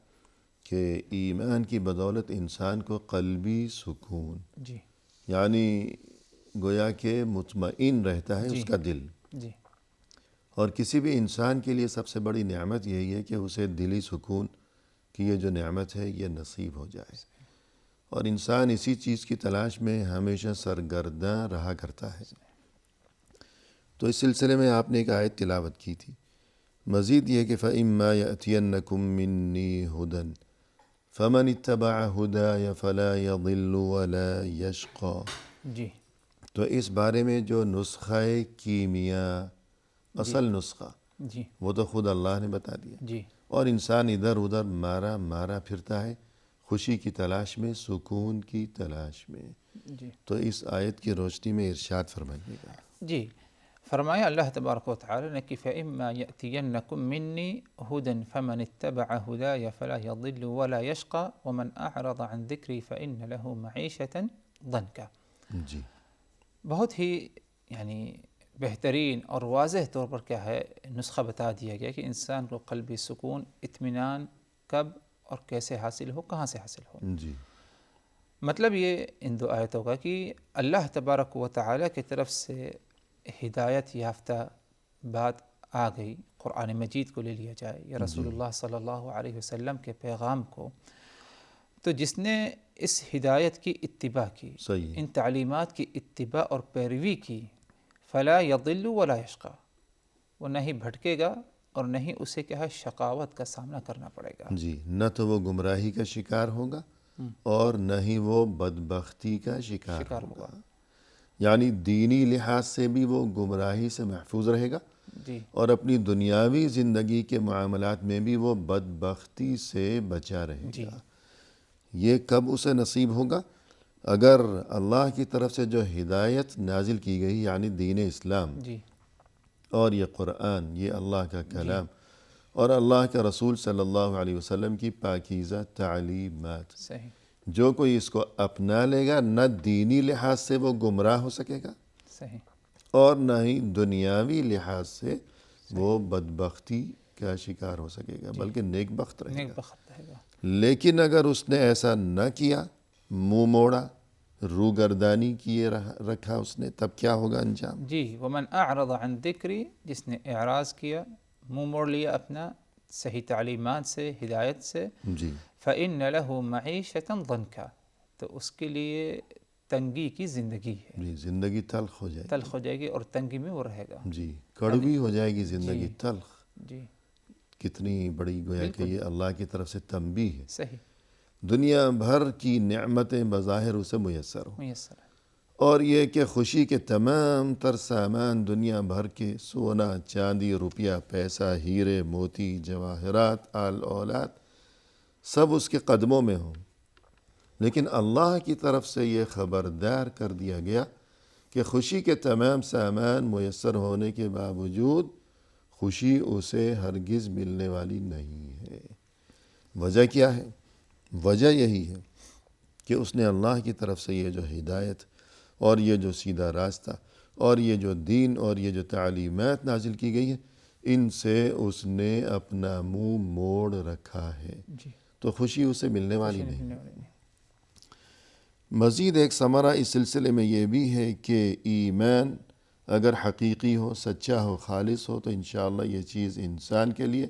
کہ ایمان کی بدولت انسان کو قلبی سکون، جی یعنی گویا کہ مطمئن رہتا ہے اس کا دل، جی اور کسی بھی انسان کے لیے سب سے بڑی نعمت یہی ہے کہ اسے دلی سکون کی یہ جو نعمت ہے یہ نصیب ہو جائے، اور انسان اسی چیز کی تلاش میں ہمیشہ سرگرداں رہا کرتا ہے۔ تو اس سلسلے میں آپ نے ایک آیت تلاوت کی تھی، مزید یہ کہ فَإِمَّا يَأْتِيَنَّكُم مِّنِّي هُدًى فَمَنِ اتَّبَعَ هُدَايَ فَلَا يَضِلُّ وَلَا يَشْقَى۔ جی تو اس بارے میں جو نسخہ کیمیا، اصل نسخہ، جی وہ تو خود اللہ نے بتا دیا، جی اور انسان ادھر ادھر مارا پھرتا ہے خوشی کی تلاش میں، سکون کی تلاش میں۔ جی تو اس آیت کی روشنی میں ارشاد فرمائیے گا۔ جی، فرمایا اللہ تبارک و تعالی نے کہ فَإِمَّا يَأْتِيَنَّكُم مِّنِّي هُدًى فَمَنِ اتَّبَعَ هُدَايَ فَلَا يَضِلُّ وَلَا يَشْقَى وَمَنْ أَعْرَضَ عَنْ ذِكْرِي فَإِنَّ لَهُ مَعِيشَةً ضَنْكًا۔ جی بہت ہی یعنی بہترین اور واضح طور پر کیا ہے نسخہ بتا دیا گیا کہ انسان کو قلبی سکون، اطمینان کب اور کیسے حاصل ہو، کہاں سے حاصل ہو۔ جی مطلب یہ ان دو آیتوں کا کہ اللہ تبارک و تعالی کی طرف سے ہدایت یافتہ بات آ گئی، قرآن مجید کو لے لیا جائے یا رسول اللہ صلی اللہ علیہ وسلم کے پیغام کو، تو جس نے اس ہدایت کی اتباع کی، صحیح ہے۔ ان تعلیمات کی اتباع اور پیروی کی، فلا یضل ولا یشقی، وہ نہ ہی بھٹکے گا اور نہ ہی اسے کیا ہے شقاوت کا سامنا کرنا پڑے گا۔ جی، نہ تو وہ گمراہی کا شکار ہوگا اور نہ ہی وہ بدبختی کا شکار ہوگا، یعنی دینی لحاظ سے بھی وہ گمراہی سے محفوظ رہے گا، جی اور اپنی دنیاوی زندگی کے معاملات میں بھی وہ بدبختی سے بچا رہے جی گا۔ یہ کب اسے نصیب ہوگا؟ اگر اللہ کی طرف سے جو ہدایت نازل کی گئی یعنی دین اسلام جی اور یہ قرآن، یہ اللہ کا کلام اور اللہ کے رسول صلی اللہ علیہ وسلم کی پاکیزہ تعلیمات، صحیح جو کوئی اس کو اپنا لے گا نہ دینی لحاظ سے وہ گمراہ ہو سکے گا صحیح اور نہ ہی دنیاوی لحاظ سے وہ بدبختی کا شکار ہو سکے گا، بلکہ نیک بخت رہے نیک گا۔ بخت رہے گا۔ لیکن اگر اس نے ایسا نہ کیا، منہ موڑا، روگردانی کیے رکھا اس نے، تب کیا ہوگا انجام؟ جی ومن اعرض عن ذکری، جس نے اعراض کیا، منہ موڑ لیا اپنا صحیح تعلیمات سے، ہدایت سے، جی فإن له معیشة ضنکا، تو اس کے لیے تنگی کی زندگی ہے، جی، زندگی تلخ ہو جائے تلخ ہو جائے گی اور تنگی میں وہ رہے گا۔ گی، جی کڑوی ہو جائے گی زندگی، جی تلخ۔ جی کتنی بڑی گویا کہ بالکل یہ اللہ کی طرف سے تنبیہ ہے۔ صحیح دنیا بھر کی نعمتیں بظاہر اسے میسر ہوں، میسر ہے۔ اور یہ کہ خوشی کے تمام تر سامان دنیا بھر کے سونا، چاندی، روپیہ، پیسہ، ہیرے، موتی، جواہرات، آل اولاد سب اس کے قدموں میں ہوں، لیکن اللہ کی طرف سے یہ خبردار کر دیا گیا کہ خوشی کے تمام سامان میسر ہونے کے باوجود خوشی اسے ہرگز ملنے والی نہیں ہے۔ وجہ کیا ہے؟ وجہ یہی ہے کہ اس نے اللہ کی طرف سے یہ جو ہدایت اور یہ جو سیدھا راستہ اور یہ جو دین اور یہ جو تعلیمات نازل کی گئی ہیں، ان سے اس نے اپنا منہ موڑ رکھا ہے، جی تو خوشی اسے ملنے والی خوشی نہیں۔ ملنے والی نہیں۔ مزید ایک ثمرہ اس سلسلے میں یہ بھی ہے کہ ایمان اگر حقیقی ہو، سچا ہو، خالص ہو، تو انشاءاللہ یہ چیز انسان کے لیے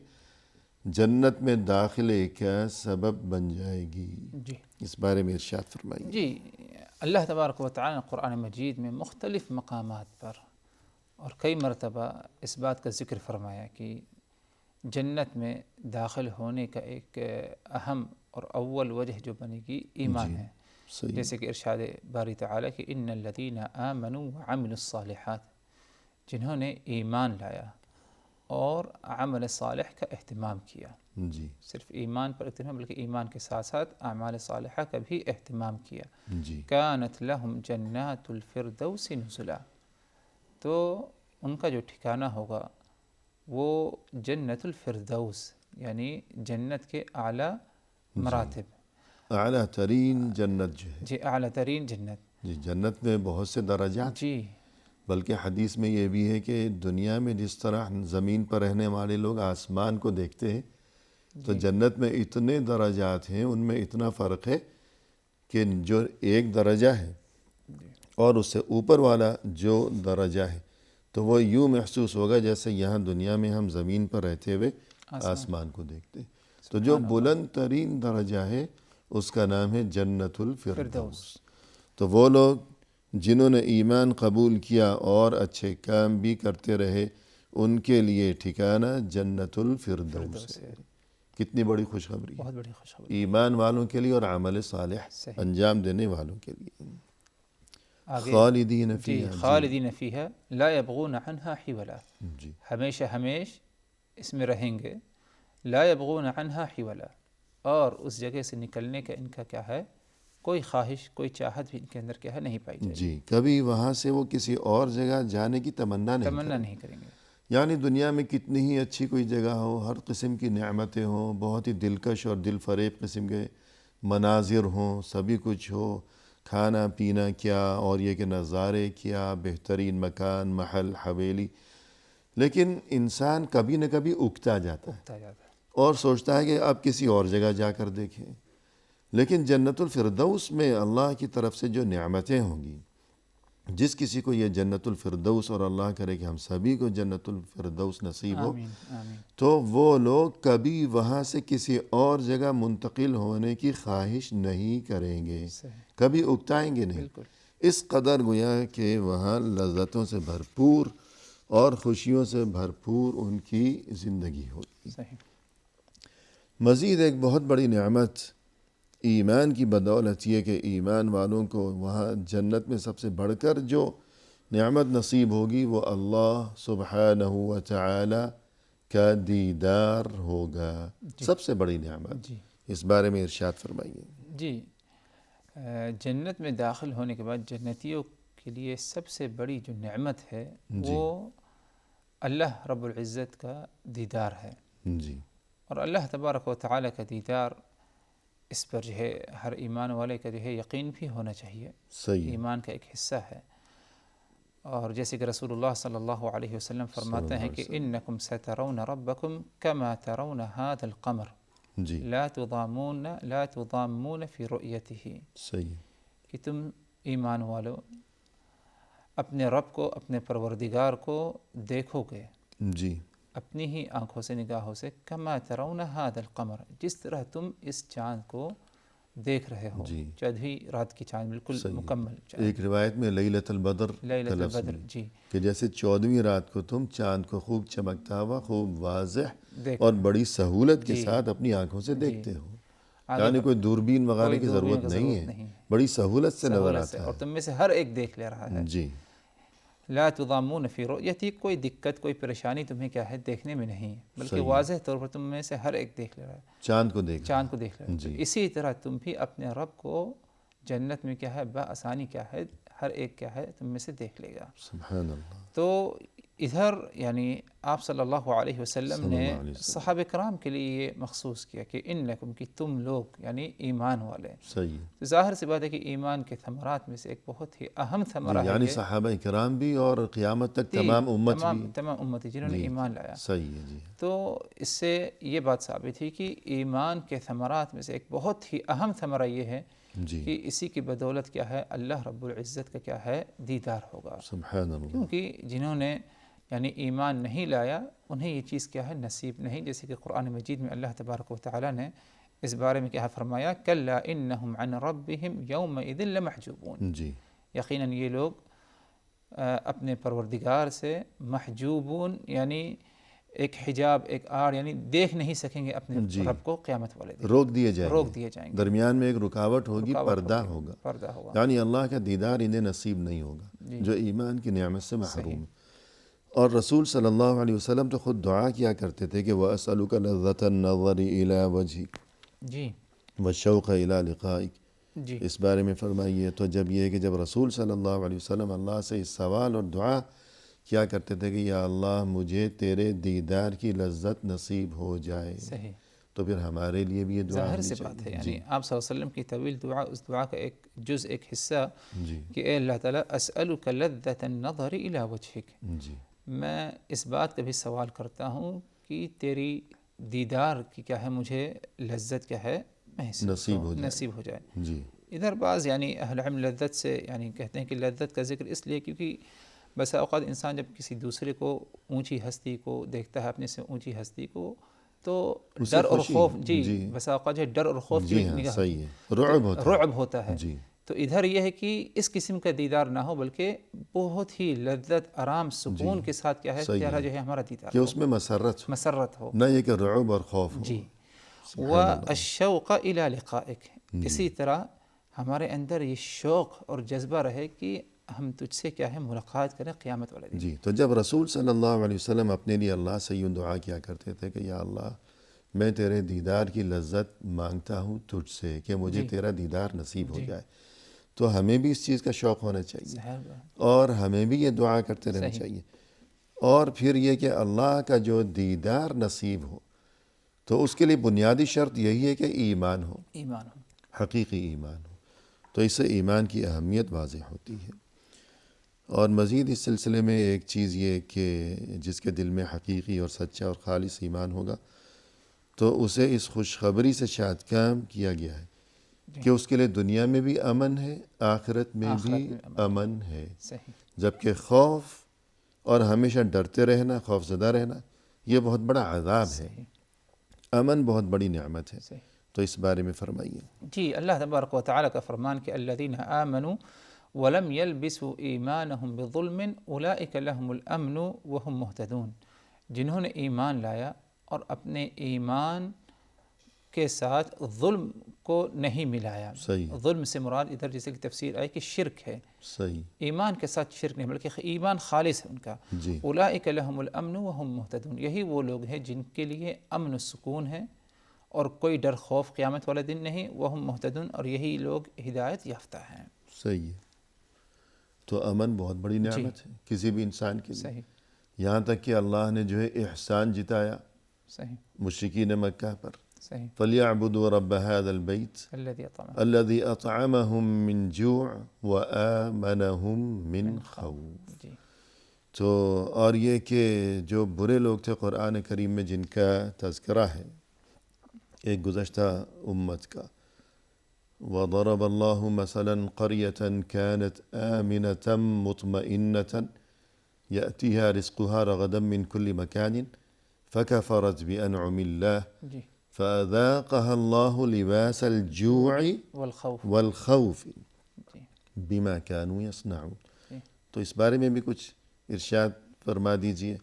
جنت میں داخلے کا سبب بن جائے گی۔ جی اس بارے میں ارشاد فرمائیے۔ جی اللہ تبارک و تعالی نے قرآن مجید میں مختلف مقامات پر اور کئی مرتبہ اس بات کا ذکر فرمایا کہ جنت میں داخل ہونے کا ایک اہم اور اول وجہ جو بنے گی ایمان ہے، صحیح، جیسے کہ ارشاد باری تعالیٰ کہ ان الذین آمنوا وعملوا الصالحات، جنہوں نے ایمان لایا اور عمل صالح کا اہتمام کیا۔ جی صرف ایمان پر اہتمام بلکہ ایمان کے ساتھ ساتھ اعمال صالحہ کا بھی اہتمام کیا۔ جی کانت لہم جنات الفردوس نزلا، تو ان کا جو ٹھکانہ ہوگا وہ جنت الفردوس، یعنی جنت کے اعلیٰ مراتب، اعلیٰ ترین جنت جو ہے، جی اعلیٰ ترین جنت۔ جی جنت میں بہت سے درجات، جی بلکہ حدیث میں یہ بھی ہے کہ دنیا میں جس طرح زمین پر رہنے والے لوگ آسمان کو دیکھتے ہیں، تو جنت میں اتنے درجات ہیں، ان میں اتنا فرق ہے کہ جو ایک درجہ ہے اور اس سے اوپر والا جو درجہ ہے تو وہ یوں محسوس ہوگا جیسے یہاں دنیا میں ہم زمین پر رہتے ہوئے آسمان کو دیکھتے ہیں۔ تو جو بلند ترین درجہ ہے اس کا نام ہے جنت الفردوس۔ تو وہ لوگ جنہوں نے ایمان قبول کیا اور اچھے کام بھی کرتے رہے، ان کے لیے ٹھکانہ جنت الفردوس ہے۔ کتنی بڑی خوشخبری ہے، بہت بڑی خوشخبری۔ ایمان والوں کے لیے اور عمل صالح صحیح۔ انجام دینے والوں کے لیے۔ آگے خالدین جی فیہا، خالدین فیہا لا یبغون عنہا حولا، جی ہمیشہ ہمیش اس میں رہیں گے، لا یبغون عنہا حولا، اور اس جگہ سے نکلنے کا ان کا کیا ہے، کوئی خواہش، کوئی چاہت بھی ان کے اندر کیا ہے نہیں پائی جائے گی، جی کبھی وہاں سے وہ کسی اور جگہ جانے کی تمنا نہیں تمنا کریں۔ نہیں کریں گے۔ یعنی دنیا میں کتنی ہی اچھی کوئی جگہ ہو، ہر قسم کی نعمتیں ہوں، بہت ہی دلکش اور دل فریب قسم کے مناظر ہوں، سبھی کچھ ہو، کھانا پینا کیا اور یہ کہ نظارے کیا، بہترین مکان، محل، حویلی، لیکن انسان کبھی نہ کبھی اکتا جاتا ہے اکتا جاتا ہے۔ اور سوچتا ہے کہ اب کسی اور جگہ جا کر دیکھیں۔ لیکن جنت الفردوس میں اللہ کی طرف سے جو نعمتیں ہوں گی، جس کسی کو یہ جنت الفردوس، اور اللہ کرے کہ ہم سبھی کو جنت الفردوس نصیب ہو، آمین آمین۔ تو وہ لوگ کبھی وہاں سے کسی اور جگہ منتقل ہونے کی خواہش نہیں کریں گے، صحیح، کبھی اکتائیں گے نہیں۔ بالکل اس قدر گویا کہ وہاں لذتوں سے بھرپور اور خوشیوں سے بھرپور ان کی زندگی ہوگی۔ صحیح۔ مزید ایک بہت بڑی نعمت ایمان کی بدولت یہ کہ ایمان والوں کو وہاں جنت میں سب سے بڑھ کر جو نعمت نصیب ہوگی وہ اللہ سبحانہ و تعالی کا دیدار ہوگا، سب سے بڑی نعمت۔ جی اس بارے میں ارشاد فرمائیے۔ جی جنت میں داخل ہونے کے بعد جنتیوں کے لیے سب سے بڑی جو نعمت ہے وہ اللہ رب العزت کا دیدار ہے جی، اور اللہ تبارک و تعالیٰ کا دیدار اس پر جو ہے ہر ایمان والے کا جو ہے یقین بھی ہونا چاہیے، صحیح ہے، ایمان کا ایک حصہ ہے۔ اور جیسے کہ رسول اللہ صلی اللہ علیہ وسلم صلی فرماتے اللہ ہیں علیہ کہ وسلم، انکم سترون ربکم کما ترون هذا القمر جی، لا تضامون فی رؤیتہ، صحیح ہے، کہ تم ایمان والو اپنے رب کو، اپنے پروردگار کو دیکھو گے جی، اپنی ہی آنکھوں سے، نگاہوں سے، کما ترون هذا القمر، جس طرح تم اس چاند کو دیکھ رہے ہو، جی، چودھویں رات کی چاند، بالکل صحیح ہے۔ مکمل چاند، ایک روایت میں لیلۃ البدر کا لیلۃ لفظ البدر، بھی، جی، کہ جیسے 14ویں رات کو تم چاند کو خوب چمکتا ہوا، خوب واضح دیکھ اور رہے بڑی سہولت کے جی ساتھ اپنی آنکھوں سے جی، دیکھتے ہو، آگے یعنی کوئی دوربین وغیرہ کوئی کی دوربین ضرورت کی نہیں ضرورت ہے، نہیں ہے، بڑی سہولت سے نظر سہولت سے، آتا اور ہے۔ تم میں سے ہر ایک دیکھ لے رہا ہے۔ جی، لا تضامون فی رؤیتی، کوئی دقت، کوئی پریشانی تمہیں کیا ہے دیکھنے میں نہیں ہے، بلکہ صحیح ہے، واضح طور پر تم میں سے ہر ایک دیکھ لے رہا ہے، چاند کو دیکھ رہا چاند کو دیکھ رہا ہے۔ تو جی، اسی طرح تم بھی اپنے رب کو جنت میں کیا ہے بآسانی کیا ہے ہر ایک کیا ہے تم میں سے دیکھ لے گا۔ سبحان اللہ، تو ادھر یعنی آپ صلی اللہ علیہ وسلم صلی نے اللہ علیہ وسلم، صحابہ کرام کے لیے یہ مخصوص کیا کہ انکم، کہ تم لوگ یعنی ایمان والے، صحیح ہے، تو ظاہر سی بات ہے کہ ایمان کے ثمرات میں سے ایک بہت ہی اہم جی، ثمرہ ہے یعنی یہ، صحابہ کرام بھی اور قیامت تک تمام امت بھی، تمام امتی جنہوں نے جی، ایمان لایا۔ صحیح ہے، جی، تو اس سے یہ بات ثابت ہوئی کہ ایمان کے ثمرات میں سے ایک بہت ہی اہم ثمرہ یہ ہے جی، کہ اسی کی بدولت کیا ہے اللہ رب العزت کا کیا ہے دیدار ہوگا، سبحان اللہ، کیونکہ جنہوں نے یعنی ایمان نہیں لایا انہیں یہ چیز کیا ہے نصیب نہیں، جیسے کہ قرآن مجید میں اللہ تبارک و تعالیٰ نے اس بارے میں کیا فرمایا، کلا انہم عن ربہم یومئذ لمحجوبون، جی، یقیناً یہ لوگ اپنے پروردگار سے محجوبون، یعنی ایک حجاب، ایک آڑ، یعنی دیکھ نہیں سکیں گے اپنے جی، رب کو قیامت والے دن، روک دیے جائیں گے، روک دیے جائیں گے، درمیان میں ایک رکاوٹ ہوگی، رکاوٹ پردہ ہوگی، ہوگا، پردہ ہوگا، یعنی اللہ کا دیدار انہیں نصیب نہیں ہوگا، جی، جو ایمان کی نعمت سے محروم صحیح، ہے۔ اور رسول صلی اللہ علیہ وسلم تو خود دعا کیا کرتے تھے کہ وَأَسْأَلُكَ لَذَّةَ النَّظَرِ إِلَىٰ وَجْهِكَ جی وَالشَّوْقَ إِلَىٰ لِقَائِكَ، جی اس بارے میں فرمائیے۔ تو جب یہ ہے کہ جب رسول صلی اللہ علیہ وسلم اللہ سے اس سوال اور دعا کیا کرتے تھے کہ یا اللہ مجھے تیرے دیدار کی لذت نصیب ہو جائے، صحیح، تو پھر ہمارے لیے بھی یہ دعا ظاہر ہونی سی بات ہے، چاہیے۔ یعنی جی، آپ صلی اللہ علیہ وسلم کی طویل دعا، اس دعا کا ایک جز، ایک حصہ جی، کہ اے اللہ تعالیٰ اسألک لذة النظر الى وجهك، جی، میں اس بات کا بھی سوال کرتا ہوں کہ تیری دیدار کی کیا ہے مجھے لذت کیا ہے محسوس نصیب ہو جائے۔ جی، ادھر بعض یعنی اہل علم لذت سے یعنی کہتے ہیں کہ لذت کا ذکر اس لیے کیونکہ بسا اوقات انسان جب کسی دوسرے کو، اونچی ہستی کو دیکھتا ہے، اپنے سے اونچی ہستی کو، تو اسے ڈر اور خوشی، خوف، جی جی، بسا اوقات جو ہے ڈر اور خوف کی جی ہاں، نگاہ صحیح ہے، ہوتی ہے، رعب ہوتا ہے، رعب ہوتا ہے۔ جی، تو ادھر یہ ہے کہ اس قسم کا دیدار نہ ہو، بلکہ بہت ہی لذت، آرام، جی، سکون کے ساتھ کیا ہے صحیح چہرہ ہے جو ہے ہمارا دیدار کہ ہو، اس میں مسرت ہو، مسرت ہو، نہ یہ کہ رعب اور خوف ہو۔ جی، سبحان اللہ، والشوق الى لقائک، جی، اسی طرح ہمارے اندر یہ شوق اور جذبہ رہے کہ ہم تجھ سے کیا ہے ملاقات کریں قیامت والے دن۔ جی، تو جب رسول صلی اللہ علیہ وسلم اپنے لیے اللہ سے یوں دعا کیا کرتے تھے کہ یا اللہ میں تیرے دیدار کی لذت مانگتا ہوں تجھ سے کہ مجھے جی تیرا دیدار نصیب ہو جی، جائے، تو ہمیں بھی اس چیز کا شوق ہونا چاہیے صحیح بات، اور ہمیں بھی یہ دعا کرتے رہنا صحیح، چاہیے۔ اور پھر یہ کہ اللہ کا جو دیدار نصیب ہو تو اس کے لیے بنیادی شرط یہی ہے کہ ایمان ہو، ایمان ہو، حقیقی ایمان ہو، تو اس سے ایمان کی اہمیت واضح ہوتی ہے۔ اور مزید اس سلسلے میں ایک چیز یہ کہ جس کے دل میں حقیقی اور سچا اور خالص ایمان ہوگا تو اسے اس خوشخبری سے شاید کام کیا گیا ہے کہ اس کے لیے دنیا میں بھی امن ہے، آخرت میں بھی امن ہے، صحیح، جبکہ خوف اور ہمیشہ ڈرتے رہنا، خوف زدہ رہنا یہ بہت بڑا عذاب ہے، صحیح، امن بہت بڑی نعمت ہے، صحیح۔ تو اس بارے میں فرمائیے۔ جی، اللہ تبارک و تعالیٰ کا فرمان کہ الذین آمنوا ولم يلبسوا ایمانہم بظلم اولئک لہم الامن وہم مہتدون، جنہوں نے ایمان لایا اور اپنے ایمان کے ساتھ ظلم کو نہیں ملایا، صحیح، ظلم سے مراد ادھر جیسے کہ تفسیر آئی کہ شرک ہے، صحیح، ایمان کے ساتھ شرک نہیں بلکہ ایمان خالص ہے ان کا، جی، اولئک لہم الامن وہم مہتدون، یہی وہ لوگ ہیں جن کے لیے امن و سکون ہے اور کوئی ڈر خوف قیامت والا دن نہیں، وہم مہتدون، اور یہی لوگ ہدایت یافتہ ہیں۔ صحیح ہے۔ تو امن بہت بڑی نعمت ہے کسی بھی انسان کے لیے، صحیح یہاں تک کہ اللہ نے جو ہے احسان جتایا صحیح مشرکین مکہ پر، صحیح فَلْيَعْبُدُوا رَبَّ هَذَا الْبَيْتِ الذي اطعمهم الَّذِي أَطْعَمَهُم مِّن جُوعٍ وَآمَنَهُم مِّن من خَوْفٍ۔ جی تو اور یہ کہ جو برے لوگ تھے قرآن کریم میں جن کا تذکرہ ہے ایک گزشتہ امت کا، وَضَرَبَ اللَّهُ مَثَلًا قَرْيَةً كَانَتْ آمِنَةً مُطْمَئِنَّةً يَأْتِيهَا رِزْقُهَا رَغَدًا مِّن كُلِّ مَكَانٍ فَكَفَرَتْ بِأَنْعُمِ اللَّهِ جی فَأَذَاقَهَا اللَّهُ لِبَاسَ الْجُوعِ والخوف وَالْخَوْفِ جی بِمَا كَانُوا يَصْنَعُونَ۔ جی تو اس بارے میں بھی کچھ ارشاد فرما دیجئے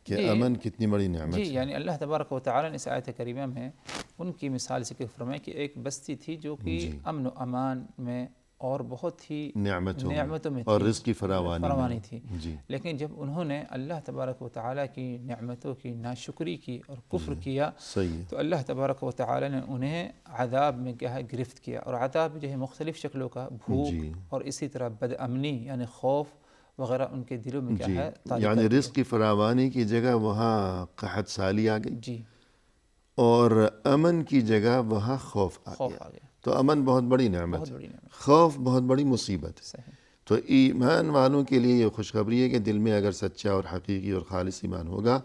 کہ جی امن کتنی بڑی جی نعمت ہے۔ یعنی اللہ تبارک و تعالیٰ نے اس آیت کریمہ میں ان کی مثال ذکر فرمائی کہ ایک بستی تھی جو کہ جی، امن و امان میں اور بہت ہی نعمتوں میں اور تھی، رزق کی فراوانی تھی، میں۔ جی لیکن جب انہوں نے اللہ تبارک و تعالیٰ کی نعمتوں کی ناشکری کی اور کفر کیا صحیح ہے۔ تو اللہ تبارک و تعالیٰ نے انہیں عذاب میں کیا ہے گرفت کیا، اور عذاب جو ہے مختلف شکلوں کا، بھوک جی اور اسی طرح بد امنی یعنی خوف وغیرہ ان کے دلوں میں کیا جی، ہے طاری یعنی کر دی رزق کی فراوانی کی جگہ وہاں قحط سالی آ گئی، جی اور امن کی جگہ وہاں خوف آ خوف گیا۔ آ گیا، تو امن بہت بڑی نعمت بہت ہے، بڑی نعمت، خوف بہت بڑی مصیبت ہے۔ صحیح تو ایمان والوں کے لیے یہ خوشخبری ہے کہ دل میں اگر سچا اور حقیقی اور خالص ایمان ہوگا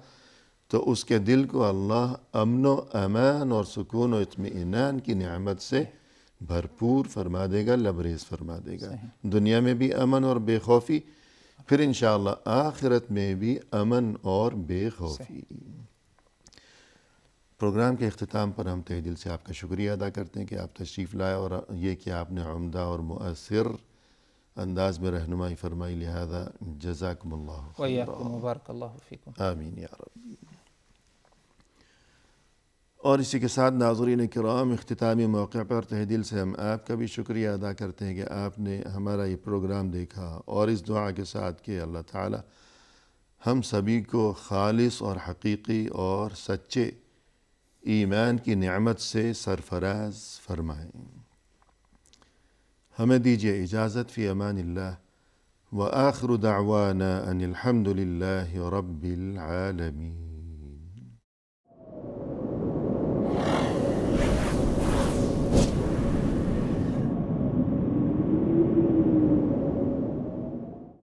تو اس کے دل کو اللہ امن و امان اور سکون و اطمینان کی نعمت سے بھرپور فرما دے گا، لبریز فرما دے گا، صحیح دنیا میں بھی امن اور بے خوفی، پھر انشاءاللہ آخرت میں بھی امن اور بے خوفی۔ پروگرام کے اختتام پر ہم تہہ دل سے آپ کا شکریہ ادا کرتے ہیں کہ آپ تشریف لائے، اور یہ کہ آپ نے عمدہ اور مؤثر انداز میں رہنمائی فرمائی، لہذا جزاکم اللہ وإياكم خیرا، وبارك الله فيكم۔ آمین یا رب۔ اور اسی کے ساتھ ناظرین کرام، اختتامی موقع پر تہہ دل سے ہم آپ کا بھی شکریہ ادا کرتے ہیں کہ آپ نے ہمارا یہ پروگرام دیکھا، اور اس دعا کے ساتھ کہ اللہ تعالی ہم سبھی کو خالص اور حقیقی اور سچے ایمان کی نعمت سے سرفراز فرمائیں۔ ہمیں دیجیے اجازت، فی امان اللہ، وآخر دعوانا ان الحمد للہ رب العالمین۔